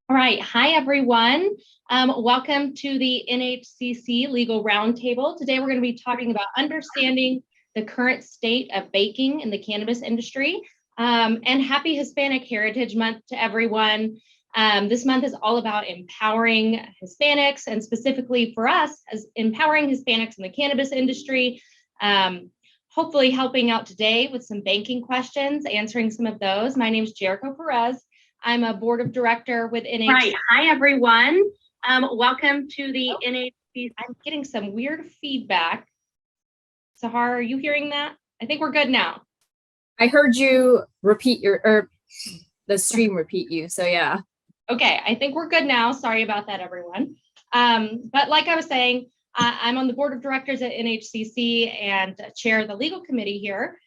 All right. Hi, everyone. Welcome to the NHCC Legal Roundtable. Today, we're going to be talking about understanding the current state of banking in the cannabis industry. And happy Hispanic Heritage Month to everyone. This month is all about empowering Hispanics, and specifically for us, as empowering Hispanics in the cannabis industry. Hopefully helping out today with some banking questions, answering some of those. My name is Jericho Perez. I'm a board of director with NHCC. Right. Hi, everyone. Welcome to the NHCC. I'm getting some weird feedback. Sahar, are you hearing that? I think we're good now. I heard you repeat the stream repeat you. So yeah. Okay. I think we're good now. Sorry about that, everyone. But like I was saying, I'm on the board of directors at NHCC and chair the legal committee here.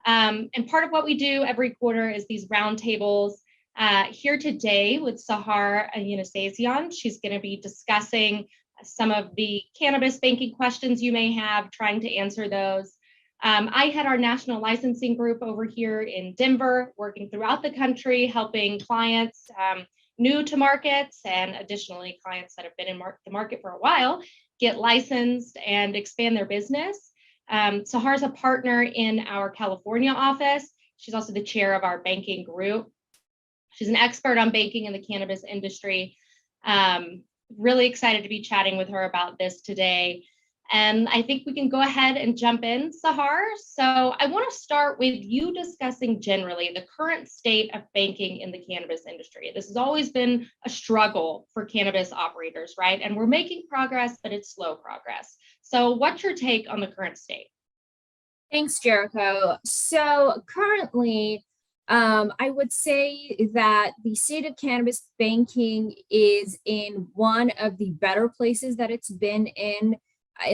And part of what we do every quarter is these roundtables. Here today with Sahar Yunusazian. She's going to be discussing some of the cannabis banking questions you may have, trying to answer those. I had our national licensing group over here in Denver, working throughout the country, helping clients new to markets and additionally clients that have been in the market for a while get licensed and expand their business. Sahar's a partner in our California office. She's also the chair of our banking group. She's an expert on banking in the cannabis industry. Really excited to be chatting with her about this today. And I think we can go ahead and jump in, Sahar. So I want to start with you discussing generally the current state of banking in the cannabis industry. This has always been a struggle for cannabis operators, right? And we're making progress, but it's slow progress. So what's your take on the current state? Thanks, Jericho. So currently, I would say that the state of cannabis banking is in one of the better places that it's been in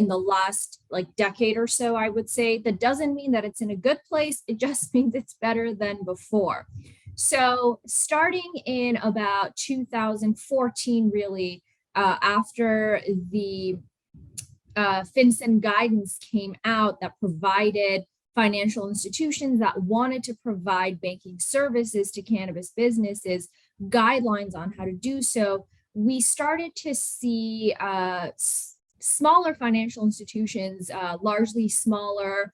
the last decade or so, I would say. That doesn't mean that it's in a good place. It just means it's better than before. So starting in about 2014, really, after the FinCEN guidance came out that provided financial institutions that wanted to provide banking services to cannabis businesses guidelines on how to do so, we started to see smaller financial institutions, largely smaller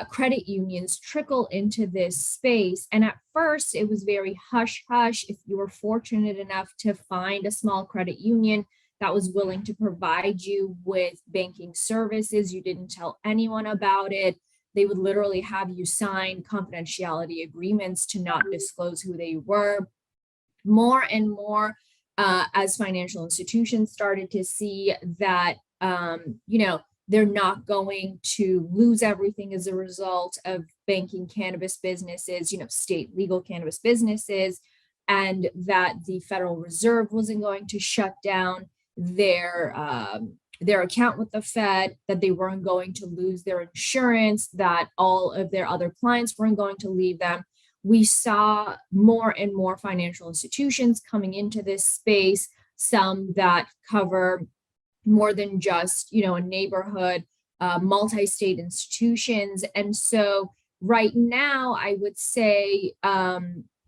credit unions, trickle into this space. And at first, it was very hush-hush. If you were fortunate enough to find a small credit union that was willing to provide you with banking services, you didn't tell anyone about it. They would literally have you sign confidentiality agreements to not disclose who they were. More and more, as financial institutions started to see that, they're not going to lose everything as a result of banking cannabis businesses, state legal cannabis businesses, and that the Federal Reserve wasn't going to shut down their account with the Fed, that they weren't going to lose their insurance, that all of their other clients weren't going to leave them. We saw more and more financial institutions coming into this space, some that cover more than just, a neighborhood, multi-state institutions. And so right now, I would say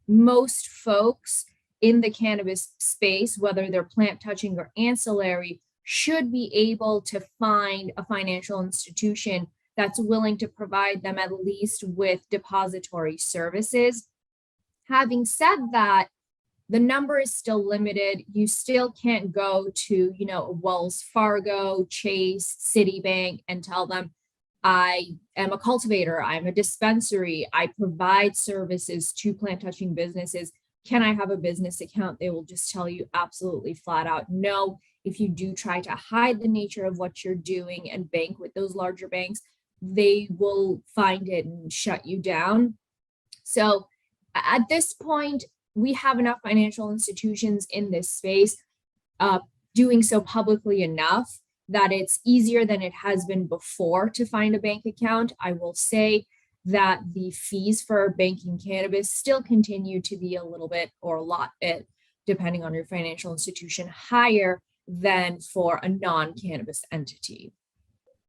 most folks in the cannabis space, whether they're plant touching or ancillary, should be able to find a financial institution that's willing to provide them at least with depository services. Having said that, the number is still limited. You still can't go to, Wells Fargo, Chase, Citibank, and tell them, I am a cultivator, I'm a dispensary, I provide services to plant touching businesses. Can I have a business account? They will just tell you absolutely flat out no. If you do try to hide the nature of what you're doing and bank with those larger banks, they will find it and shut you down. So at this point, we have enough financial institutions in this space doing so publicly enough that it's easier than it has been before to find a bank account. I will say that the fees for banking cannabis still continue to be a little bit or a lot bit, depending on your financial institution, higher than for a non-cannabis entity.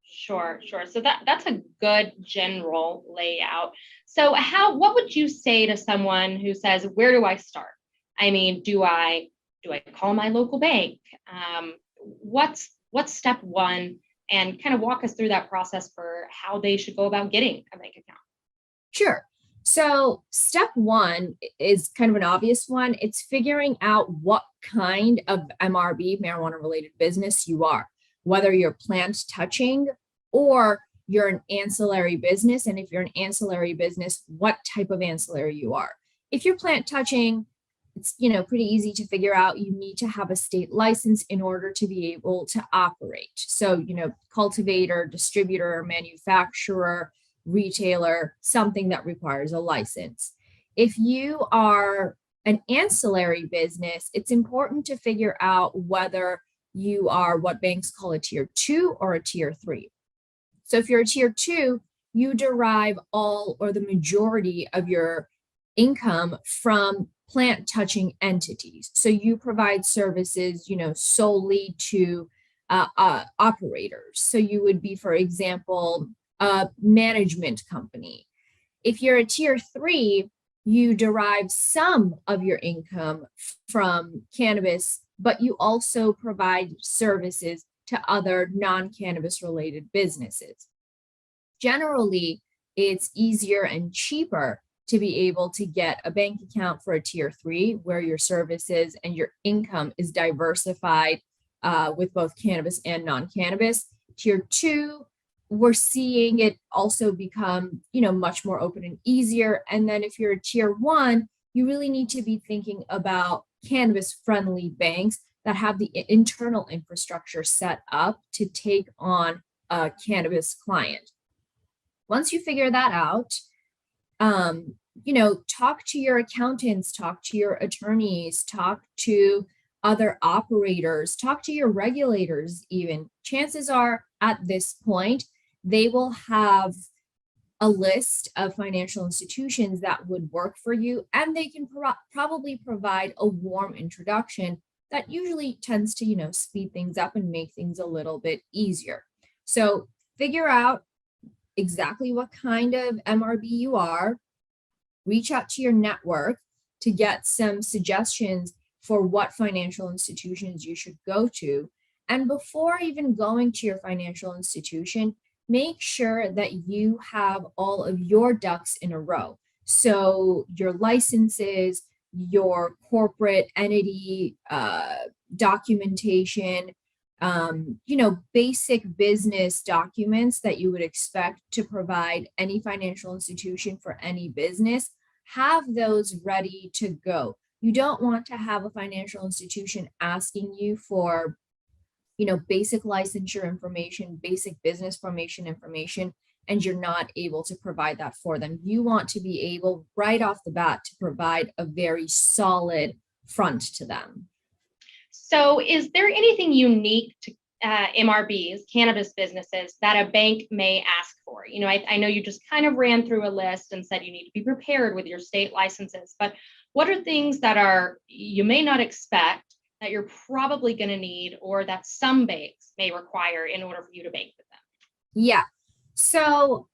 Sure. So that's a good general layout. So what would you say to someone who says, where do I start? I mean, do I Do I call my local bank? What's step one? And kind of walk us through that process for how they should go about getting a bank account. Sure. So step one is kind of an obvious one. It's figuring out what kind of MRB, marijuana related business you are, whether you're plant touching or you're an ancillary business. And if you're an ancillary business, what type of ancillary you are. If you're plant touching, it's pretty easy to figure out. You need to have a state license in order to be able to operate. So, cultivator, distributor, manufacturer, retailer, something that requires a license. If you are an ancillary business, it's important to figure out whether you are what banks call a tier 2 or a tier 3. So if you're a tier 2, you derive all or the majority of your income from plant touching entities. So you provide services, solely to operators. So you would be, for example, a management company. If you're a tier 3, you derive some of your income from cannabis, but you also provide services to other non-cannabis related businesses. Generally, it's easier and cheaper to be able to get a bank account for a tier 3 where your services and your income is diversified with both cannabis and non-cannabis. Tier 2, we're seeing it also become, much more open and easier. And then if you're a tier 1, you really need to be thinking about cannabis friendly banks that have the internal infrastructure set up to take on a cannabis client. Once you figure that out, talk to your accountants, talk to your attorneys, talk to other operators, talk to your regulators even. Chances are at this point, they will have a list of financial institutions that would work for you, and they can probably provide a warm introduction that usually tends to, speed things up and make things a little bit easier. So figure out exactly what kind of MRB you are, reach out to your network to get some suggestions for what financial institutions you should go to. And before even going to your financial institution, make sure that you have all of your ducks in a row. So your licenses, your corporate entity documentation, basic business documents that you would expect to provide any financial institution for any business, have those ready to go. You don't want to have a financial institution asking you for, basic licensure information, basic business formation information, and you're not able to provide that for them. You want to be able right off the bat to provide a very solid front to them. So is there anything unique to MRBs, cannabis businesses, that a bank may ask for? I know you just kind of ran through a list and said you need to be prepared with your state licenses, but what are things that you may not expect that you're probably going to need, or that some banks may require in order for you to bank with them? Yeah. So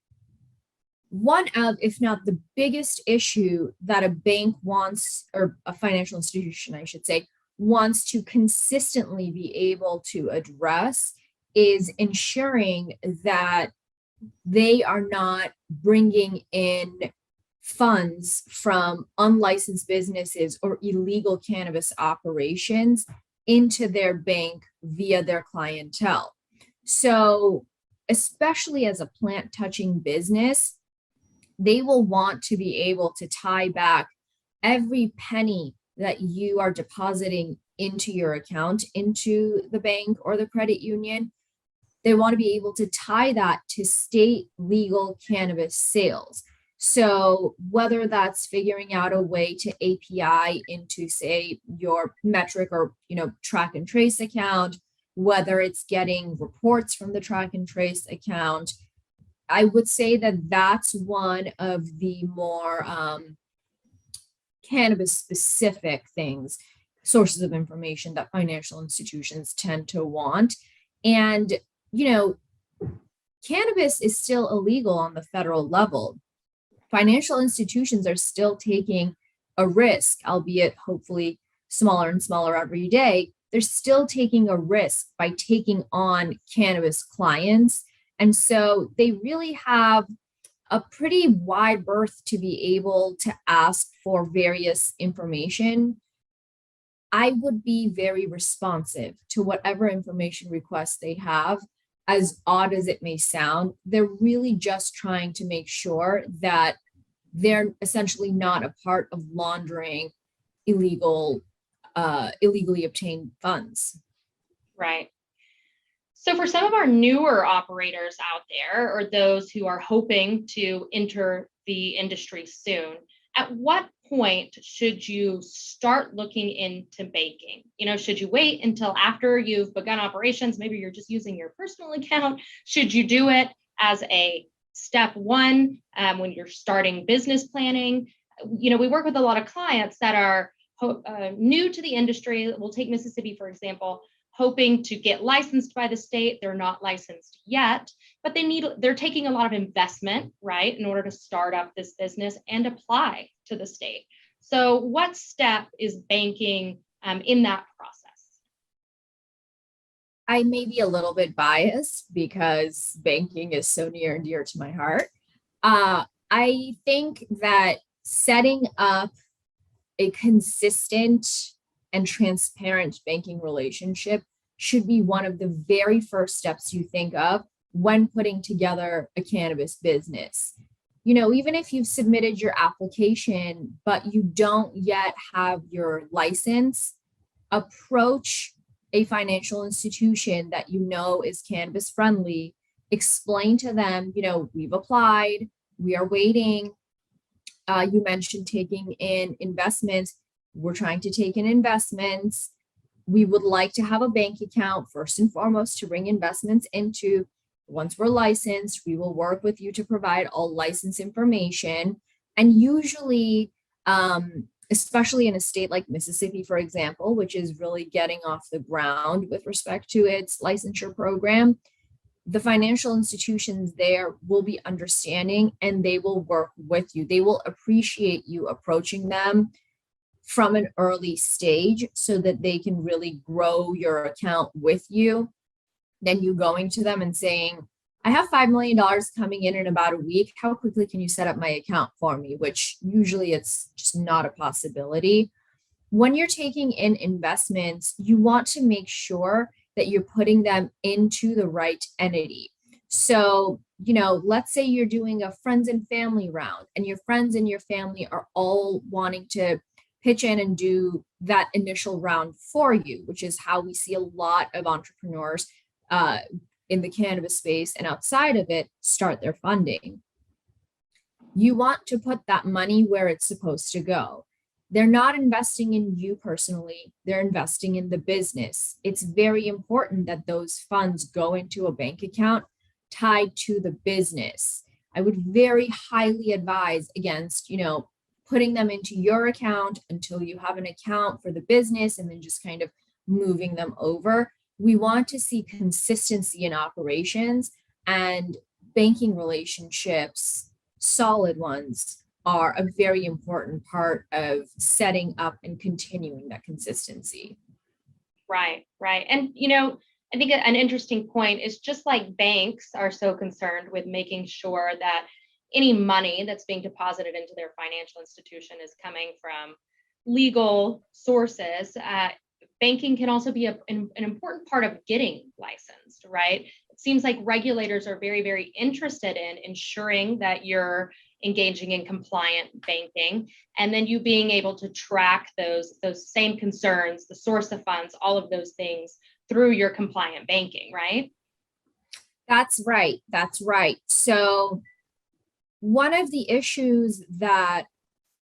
one of, if not the biggest issue that a bank wants, or a financial institution, I should say, wants to consistently be able to address is ensuring that they are not bringing in funds from unlicensed businesses or illegal cannabis operations into their bank via their clientele. So, especially as a plant touching business, they will want to be able to tie back every penny that you are depositing into your account, into the bank or the credit union. They want to be able to tie that to state legal cannabis sales. So whether that's figuring out a way to API into, say, your metric or, track and trace account, whether it's getting reports from the track and trace account, I would say that that's one of the more cannabis specific things, sources of information that financial institutions tend to want. And, cannabis is still illegal on the federal level. Financial institutions are still taking a risk, albeit hopefully smaller and smaller every day, they're still taking a risk by taking on cannabis clients. And so they really have a pretty wide berth to be able to ask for various information. I would be very responsive to whatever information requests they have. As odd as it may sound, they're really just trying to make sure that they're essentially not a part of laundering illegally obtained funds. Right. So for some of our newer operators out there, or those who are hoping to enter the industry soon, at what point should you start looking into banking? Should you wait until after you've begun operations? Maybe you're just using your personal account. Should you do it as a step one when you're starting business planning? We work with a lot of clients that are new to the industry. We'll take Mississippi, for example, hoping to get licensed by the state. They're not licensed yet, but they're taking a lot of investment, right, in order to start up this business and apply to the state. So what step is banking in that process? I may be a little bit biased because banking is so near and dear to my heart. I think that setting up a consistent and transparent banking relationship should be one of the very first steps you think of when putting together a cannabis business. Even if you've submitted your application, but you don't yet have your license, approach a financial institution that is cannabis friendly. Explain to them, we've applied, we are waiting. You mentioned taking in investments. We're trying to take in investments. We would like to have a bank account first and foremost to bring investments into. Once we're licensed, we will work with you to provide all license information. And usually, especially in a state like Mississippi, for example, which is really getting off the ground with respect to its licensure program, the financial institutions there will be understanding and they will work with you. They will appreciate you approaching them from an early stage so that they can really grow your account with you. Then you going to them and saying, I have $5 million coming in about a week. How quickly can you set up my account for me? Which usually it's just not a possibility. When you're taking in investments, you want to make sure that you're putting them into the right entity. So, let's say you're doing a friends and family round and your friends and your family are all wanting to pitch in and do that initial round for you, which is how we see a lot of entrepreneurs in the cannabis space and outside of it start their funding. You want to put that money where it's supposed to go. They're not investing in you personally, they're investing in the business. It's very important that those funds go into a bank account tied to the business. I would very highly advise against, putting them into your account until you have an account for the business and then just kind of moving them over. We want to see consistency in operations, and banking relationships, solid ones, are a very important part of setting up and continuing that consistency. Right. And, I think an interesting point is just like banks are so concerned with making sure that any money that's being deposited into their financial institution is coming from legal sources. Banking can also be an important part of getting licensed, right? It seems like regulators are very, very interested in ensuring that you're engaging in compliant banking, and then you being able to track those same concerns, the source of funds, all of those things through your compliant banking, right? That's right. So one of the issues that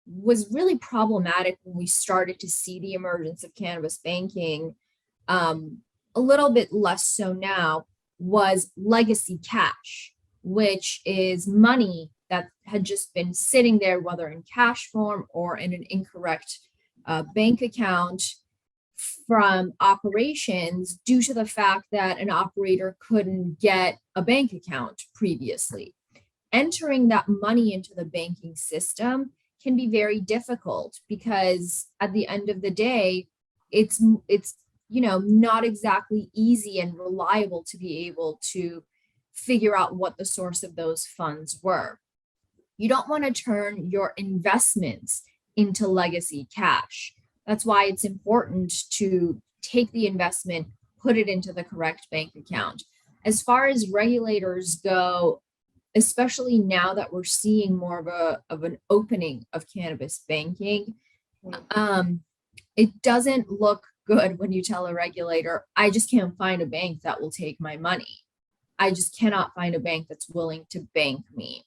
was really problematic when we started to see the emergence of cannabis banking, a little bit less so now, was legacy cash, which is money that had just been sitting there, whether in cash form or in an incorrect bank account from operations due to the fact that an operator couldn't get a bank account previously. Entering that money into the banking system can be very difficult because at the end of the day, it's not exactly easy and reliable to be able to figure out what the source of those funds were. You don't want to turn your investments into legacy cash. That's why it's important to take the investment, put it into the correct bank account. As far as regulators go, especially now that we're seeing more of an opening of cannabis banking, it doesn't look good when you tell a regulator, I just can't find a bank that will take my money. I just cannot find a bank that's willing to bank me.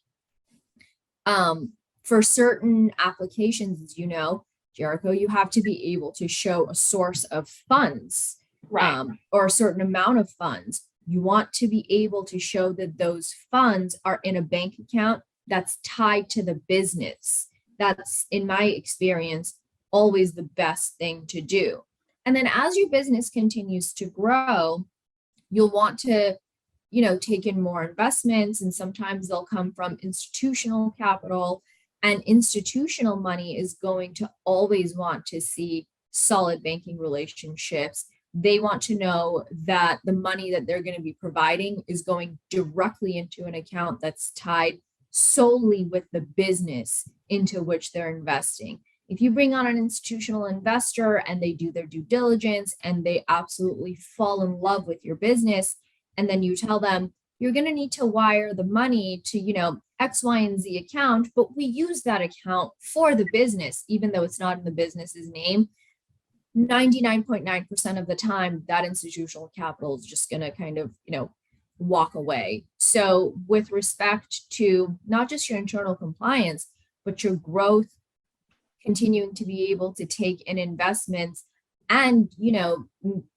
For certain applications, as you know, Jericho, you have to be able to show a source of funds, Right. or a certain amount of funds. You want to be able to show that those funds are in a bank account that's tied to the business. That's, in my experience, always the best thing to do. And then as your business continues to grow, you'll want to, take in more investments, and sometimes they'll come from institutional capital. And institutional money is going to always want to see solid banking relationships. They want to know that the money that they're going to be providing is going directly into an account that's tied solely with the business into which they're investing. If you bring on an institutional investor and they do their due diligence and they absolutely fall in love with your business, and then you tell them you're going to need to wire the money to, X, Y, and Z account, but we use that account for the business, even though it's not in the business's name, 99.9% of the time, that institutional capital is just going to kind of, walk away. So with respect to not just your internal compliance, but your growth, continuing to be able to take in investments and,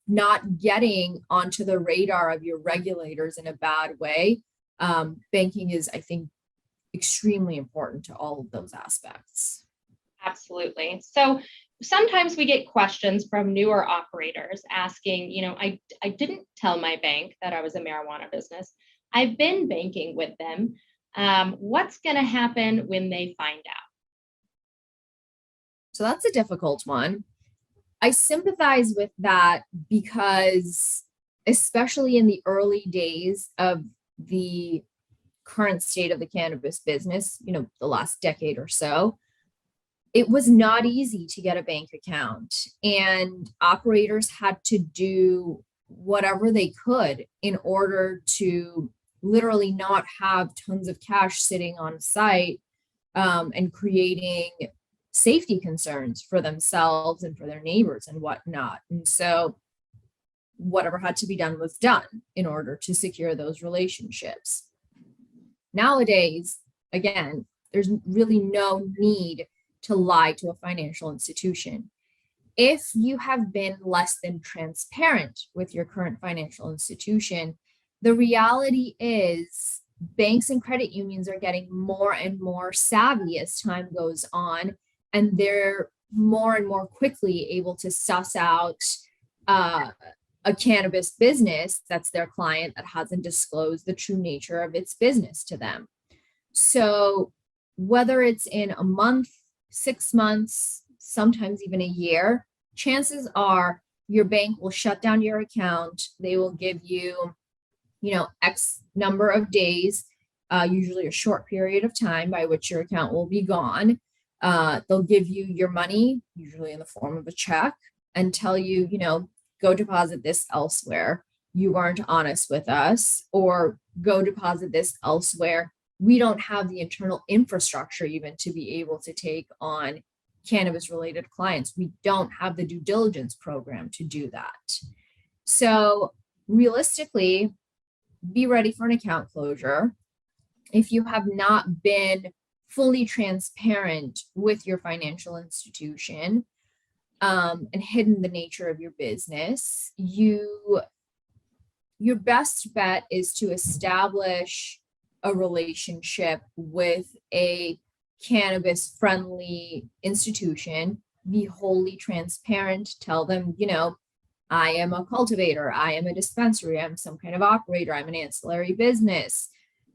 not getting onto the radar of your regulators in a bad way, banking is, I think, extremely important to all of those aspects. Absolutely. So sometimes we get questions from newer operators asking, I didn't tell my bank that I was a marijuana business. I've been banking with them. What's going to happen when they find out? So that's a difficult one. I sympathize with that because, especially in the early days of the current state of the cannabis business, the last decade or so, it was not easy to get a bank account, and operators had to do whatever they could in order to literally not have tons of cash sitting on site, and creating safety concerns for themselves and for their neighbors and whatnot. And so whatever had to be done was done in order to secure those relationships. Nowadays, again, there's really no need to lie to a financial institution. If you have been less than transparent with your current financial institution, the reality is banks and credit unions are getting more and more savvy as time goes on, and they're more and more quickly able to suss out a cannabis business that's their client that hasn't disclosed the true nature of its business to them. So whether it's in a month, 6 months, sometimes even a year, chances are your bank will shut down your account. They will give you, X number of days, usually a short period of time by which your account will be gone. They'll give you your money, usually in the form of a check, and tell you, go deposit this elsewhere. You weren't honest with us, or go deposit this elsewhere. We don't have the internal infrastructure even to be able to take on cannabis related clients. We don't have the due diligence program to do that. So realistically, be ready for an account closure. If you have not been fully transparent with your financial institution, and hidden the nature of your business, your best bet is to establish a relationship with a cannabis friendly institution. Be wholly transparent. Tell them, I am a cultivator, I am a dispensary, I'm some kind of operator, I'm an ancillary business.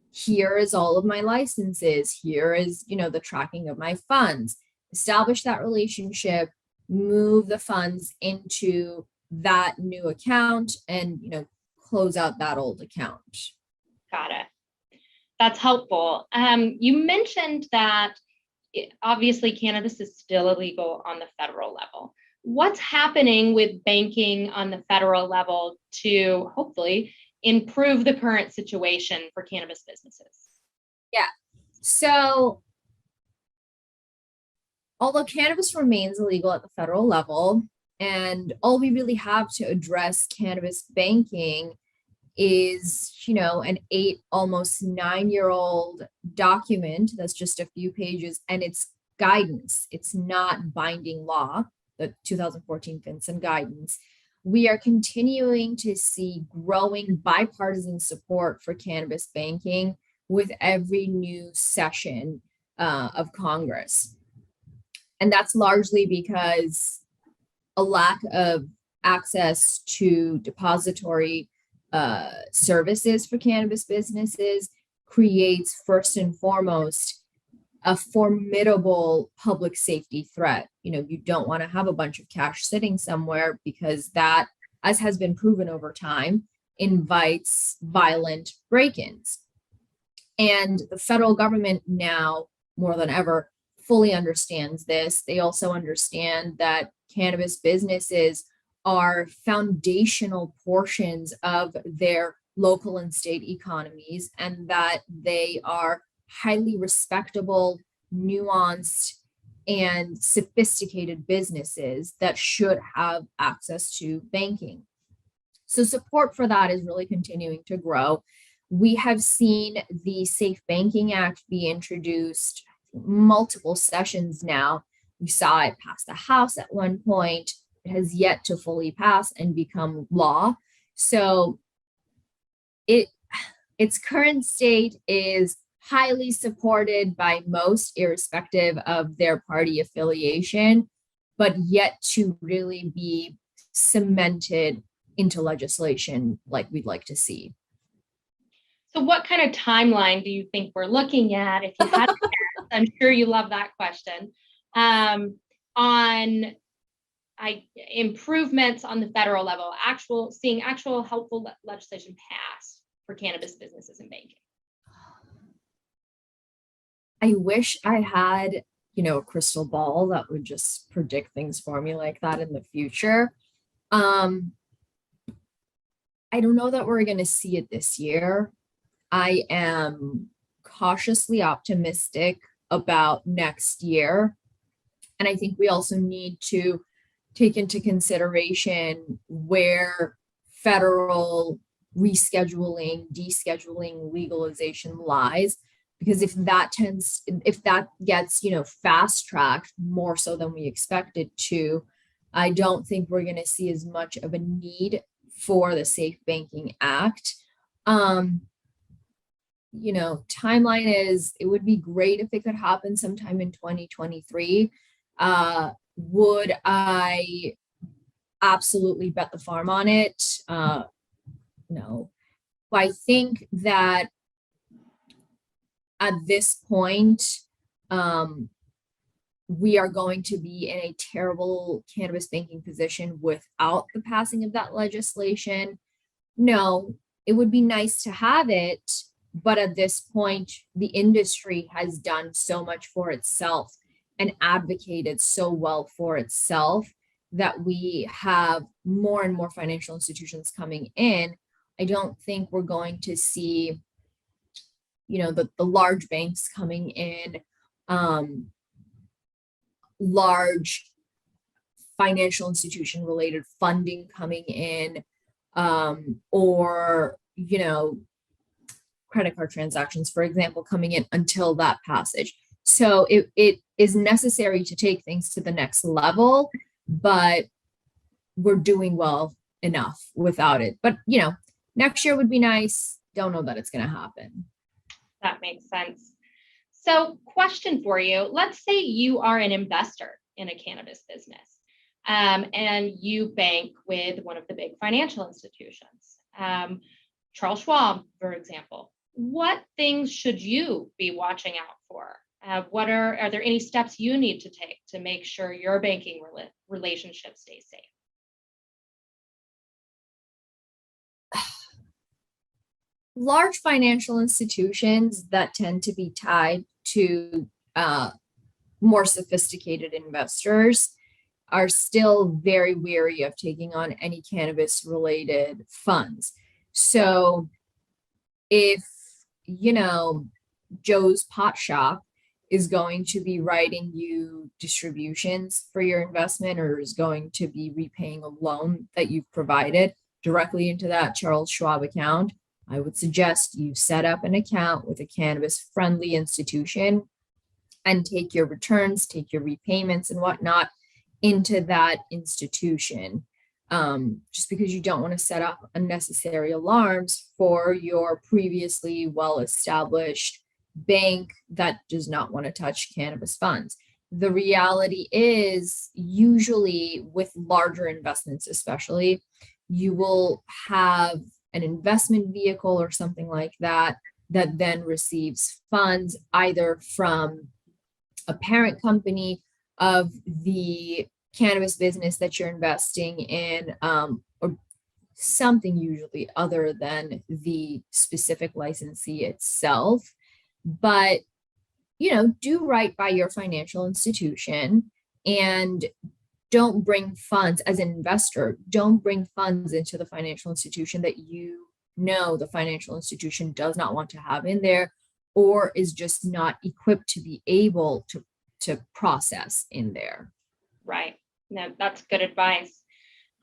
Here is all of my licenses. Here is, the tracking of my funds. Establish that relationship. move the funds into that new account and, close out that old account. Got it. That's helpful. You mentioned that obviously cannabis is still illegal on the federal level. What's happening with banking on the federal level to hopefully improve the current situation for cannabis businesses? Yeah. So although cannabis remains illegal at the federal level, and all we really have to address cannabis banking is, an almost 9-year-old document that's just a few pages, and it's guidance. It's not binding law, the 2014 FinCEN guidance. We are continuing to see growing bipartisan support for cannabis banking with every new session of Congress. And that's largely because a lack of access to depository services for cannabis businesses creates, first and foremost, a formidable public safety threat. You don't want to have a bunch of cash sitting somewhere, because that, as has been proven over time, invites violent break-ins. And the federal government now, more than ever, fully understands this. They also understand that cannabis businesses are foundational portions of their local and state economies, and that they are highly respectable, nuanced, and sophisticated businesses that should have access to banking. So support for that is really continuing to grow. We have seen the Safe Banking Act be introduced multiple sessions now. We saw it pass the House at one point. It has yet to fully pass and become law. So its current state is highly supported by most, irrespective of their party affiliation, but yet to really be cemented into legislation like we'd like to see. So what kind of timeline do you think we're looking at? If you had to guess, I'm sure you love that question, on improvements on the federal level, seeing actual helpful legislation passed for cannabis businesses and banking. I wish I had, a crystal ball that would just predict things for me like that in the future. I don't know that we're going to see it this year. I am cautiously optimistic about next year. And I think we also need to take into consideration where federal rescheduling, descheduling, legalization lies. Because if that gets, fast tracked more so than we expected to, I don't think we're going to see as much of a need for the Safe Banking Act. Timeline is, it would be great if it could happen sometime in 2023. Would I absolutely bet the farm on it? No. I think that at this point, we are going to be in a terrible cannabis banking position without the passing of that legislation. No, it would be nice to have it, but at this point, the industry has done so much for itself and advocated so well for itself that we have more and more financial institutions coming in. I don't think we're going to see, the large banks coming in, large financial institution related funding coming in, or, credit card transactions, for example, coming in until that passage. So it is necessary to take things to the next level, but we're doing well enough without it. But, next year would be nice. Don't know that it's going to happen. That makes sense. So question for you. Let's say you are an investor in a cannabis business, and you bank with one of the big financial institutions, Charles Schwab, for example. What things should you be watching out for Are there any steps you need to take to make sure your banking relationship stays safe? Large financial institutions that tend to be tied to more sophisticated investors are still very wary of taking on any cannabis related funds. So if, Joe's Pot Shop is going to be writing you distributions for your investment or is going to be repaying a loan that you've provided directly into that Charles Schwab account, I would suggest you set up an account with a cannabis friendly institution and take your returns, take your repayments and whatnot into that institution. Just because you don't want to set up unnecessary alarms for your previously well-established bank that does not want to touch cannabis funds. The reality is, usually with larger investments, especially, you will have an investment vehicle or something like that that then receives funds either from a parent company of the cannabis business that you're investing in, or something usually other than the specific licensee itself. But, do right by your financial institution and don't bring funds as an investor, don't bring funds into the financial institution that the financial institution does not want to have in there or is just not equipped to be able to process in there. Right. No, that's good advice.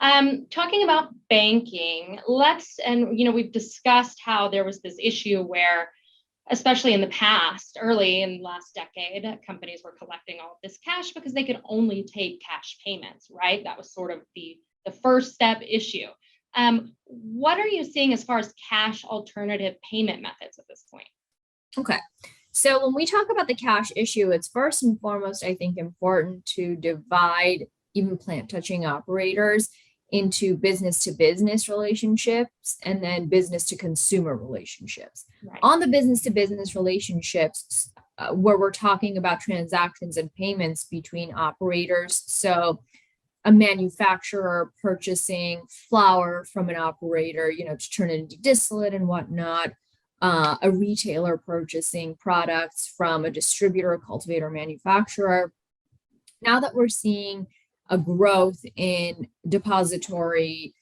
Talking about banking, we've discussed how there was this issue where, especially in the past, early in the last decade, companies were collecting all of this cash because they could only take cash payments, right? That was sort of the first step issue. What are you seeing as far as cash alternative payment methods at this point? Okay. So when we talk about the cash issue, it's first and foremost, I think, important to divide even plant touching operators into business to business relationships and then business to consumer relationships. Right. On the business to business relationships, where we're talking about transactions and payments between operators. So a manufacturer purchasing flower from an operator, to turn it into distillate and whatnot. A retailer purchasing products from a distributor, cultivator, manufacturer. Now that we're seeing a growth in depository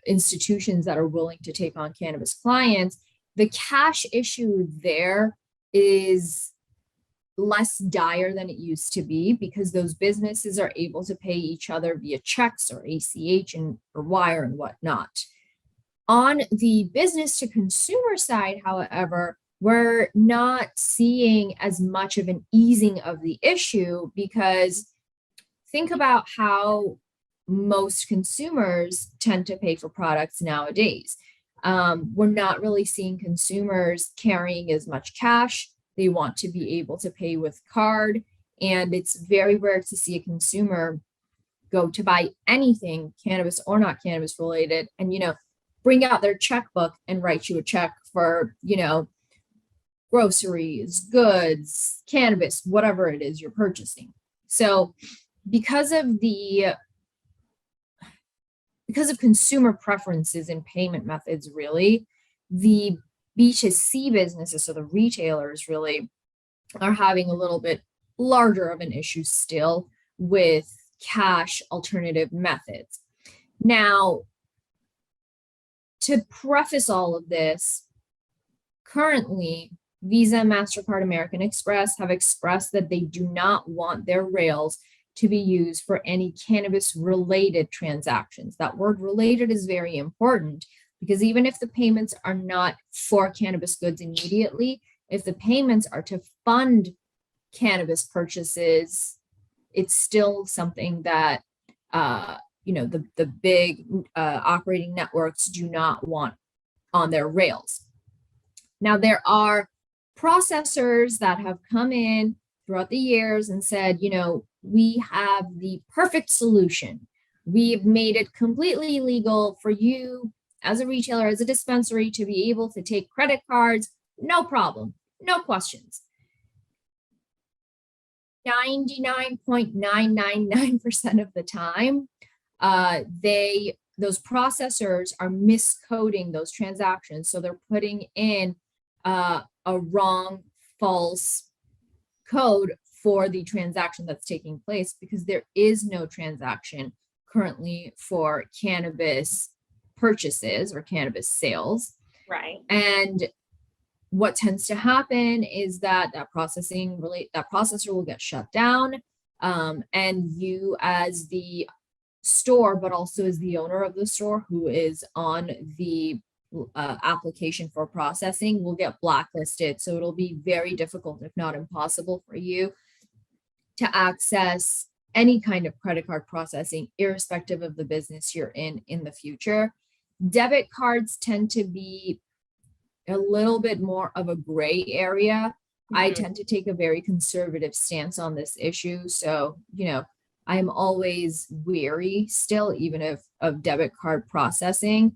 institutions that are willing to take on cannabis clients, the cash issue there is less dire than it used to be because those businesses are able to pay each other via checks or ACH or wire and whatnot. On the business to consumer side, however, we're not seeing as much of an easing of the issue because think about how most consumers tend to pay for products nowadays. We're not really seeing consumers carrying as much cash. They want to be able to pay with card, and it's very rare to see a consumer go to buy anything, cannabis or not cannabis related, and bring out their checkbook and write you a check for, groceries, goods, cannabis, whatever it is you're purchasing. So because of consumer preferences and payment methods, really, the B2C businesses, so the retailers really are having a little bit larger of an issue still with cash alternative methods. Now, to preface all of this, currently, Visa, MasterCard, American Express have expressed that they do not want their rails to be used for any cannabis-related transactions. That word related is very important because even if the payments are not for cannabis goods immediately, if the payments are to fund cannabis purchases, it's still something that the big operating networks do not want on their rails. Now, there are processors that have come in throughout the years and said, we have the perfect solution. We've made it completely legal for you as a retailer, as a dispensary, to be able to take credit cards, no problem, no questions. 99.999% of the time, those processors are miscoding those transactions. So they're putting in a wrong, false code for the transaction that's taking place, because there is no transaction currently for cannabis purchases or cannabis sales. Right. And what tends to happen is that processor will get shut down, and you as the store, but also as the owner of the store who is on the application for processing, will get blacklisted. So it'll be very difficult, if not impossible, for you to access any kind of credit card processing, irrespective of the business you're in the future. Debit cards tend to be a little bit more of a gray area. I tend to take a very conservative stance on this issue. So, I am always weary still, even of debit card processing.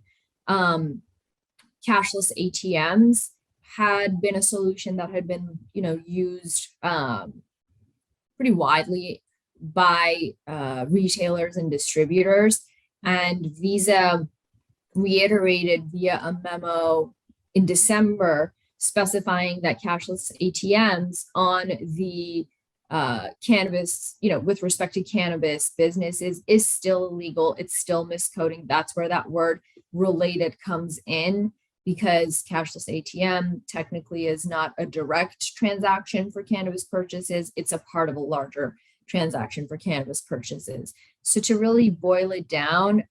Cashless ATMs had been a solution that had been, used pretty widely by retailers and distributors. And Visa reiterated via a memo in December specifying that cashless ATMs on the cannabis, with respect to cannabis businesses is still illegal. It's still miscoding. That's where that word related comes in, because cashless ATM technically is not a direct transaction for cannabis purchases. It's a part of a larger transaction for cannabis purchases. So to really boil it down,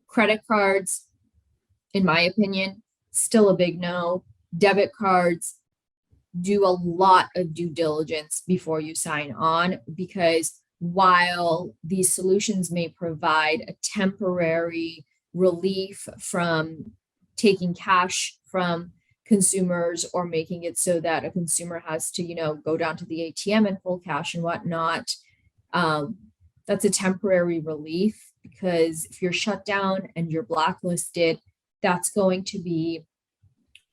credit cards, in my opinion, still a big no. Debit cards, do a lot of due diligence before you sign on, because while these solutions may provide a temporary relief from taking cash from consumers, or making it so that a consumer has to, go down to the ATM and pull cash and whatnot, that's a temporary relief, because if you're shut down and you're blacklisted, that's going to be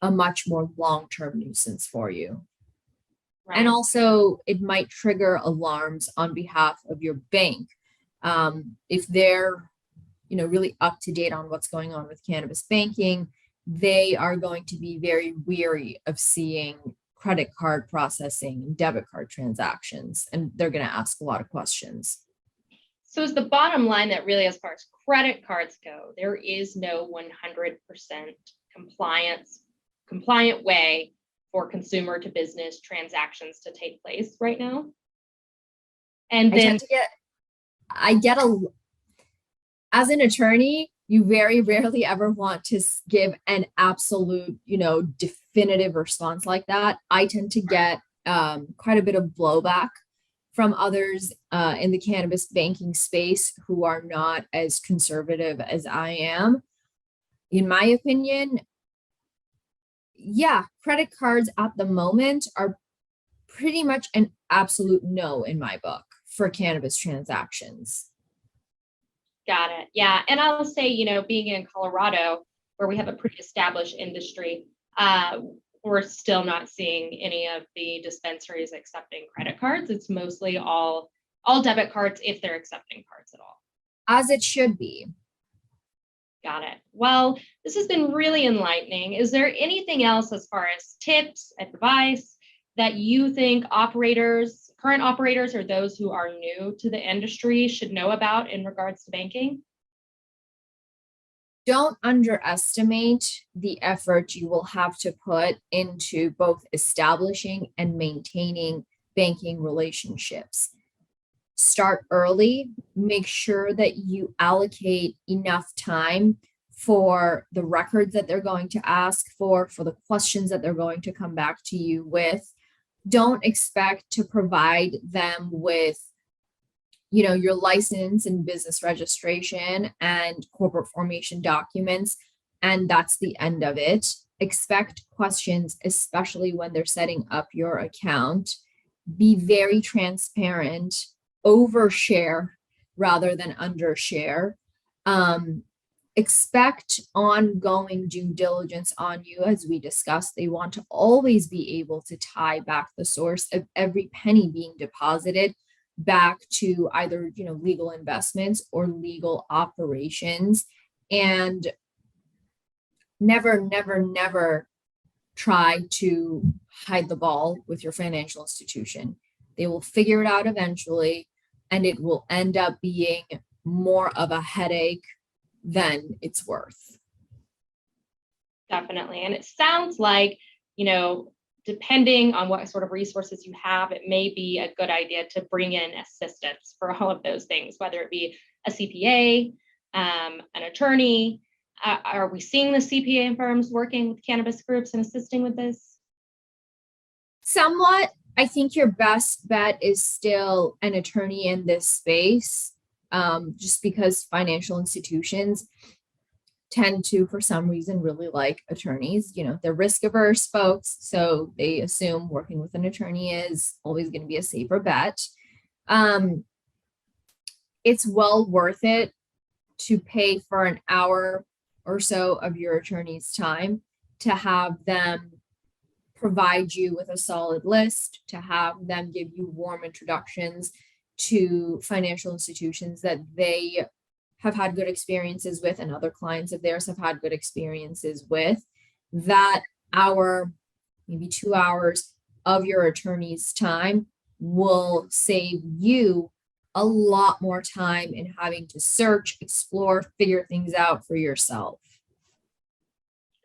a much more long-term nuisance for you. Right. And also it might trigger alarms on behalf of your bank. If they're, really up to date on what's going on with cannabis banking, they are going to be very weary of seeing credit card processing and debit card transactions, and they're going to ask a lot of questions. So is the bottom line that really, as far as credit cards go, there is no 100% compliant way for consumer to business transactions to take place right now? And then as an attorney, you very rarely ever want to give an absolute, definitive response like that. I tend to get quite a bit of blowback from others in the cannabis banking space who are not as conservative as I am. In my opinion, credit cards at the moment are pretty much an absolute no in my book for cannabis transactions. Got it. Yeah. And I'll say, being in Colorado, where we have a pretty established industry, we're still not seeing any of the dispensaries accepting credit cards. It's mostly all debit cards, if they're accepting cards at all. As it should be. Got it. Well, this has been really enlightening. Is there anything else as far as tips, advice that you think current operators, or those who are new to the industry should know about in regards to banking? Don't underestimate the effort you will have to put into both establishing and maintaining banking relationships. Start early, make sure that you allocate enough time for the records that they're going to ask for the questions that they're going to come back to you with. Don't expect to provide them with, your license and business registration and corporate formation documents, and that's the end of it. Expect questions, especially when they're setting up your account. Be very transparent. Overshare rather than undershare. expect ongoing due diligence on you. As we discussed, they want to always be able to tie back the source of every penny being deposited back to either, legal investments or legal operations. And never try to hide the ball with your financial institution. They will figure it out eventually, and it will end up being more of a headache than it's worth. Definitely. And it sounds like, depending on what sort of resources you have, it may be a good idea to bring in assistance for all of those things, whether it be a CPA, an attorney. Are we seeing the CPA firms working with cannabis groups and assisting with this? Somewhat. I think your best bet is still an attorney in this space, just because financial institutions tend to, for some reason, really like attorneys. They're risk averse folks, so they assume working with an attorney is always going to be a safer bet. It's well worth it to pay for an hour or so of your attorney's time to have them provide you with a solid list, to have them give you warm introductions to financial institutions that they have had good experiences with and other clients of theirs have had good experiences with. That hour, maybe 2 hours of your attorney's time will save you a lot more time in having to search, explore, figure things out for yourself.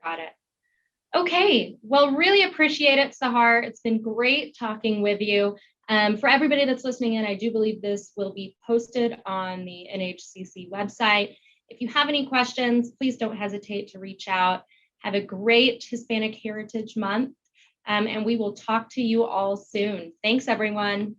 Got it. Okay. Well, really appreciate it, Sahar. It's been great talking with you. For everybody that's listening in, I do believe this will be posted on the NHCC website. If you have any questions, please don't hesitate to reach out. Have a great Hispanic Heritage Month, and we will talk to you all soon. Thanks, everyone.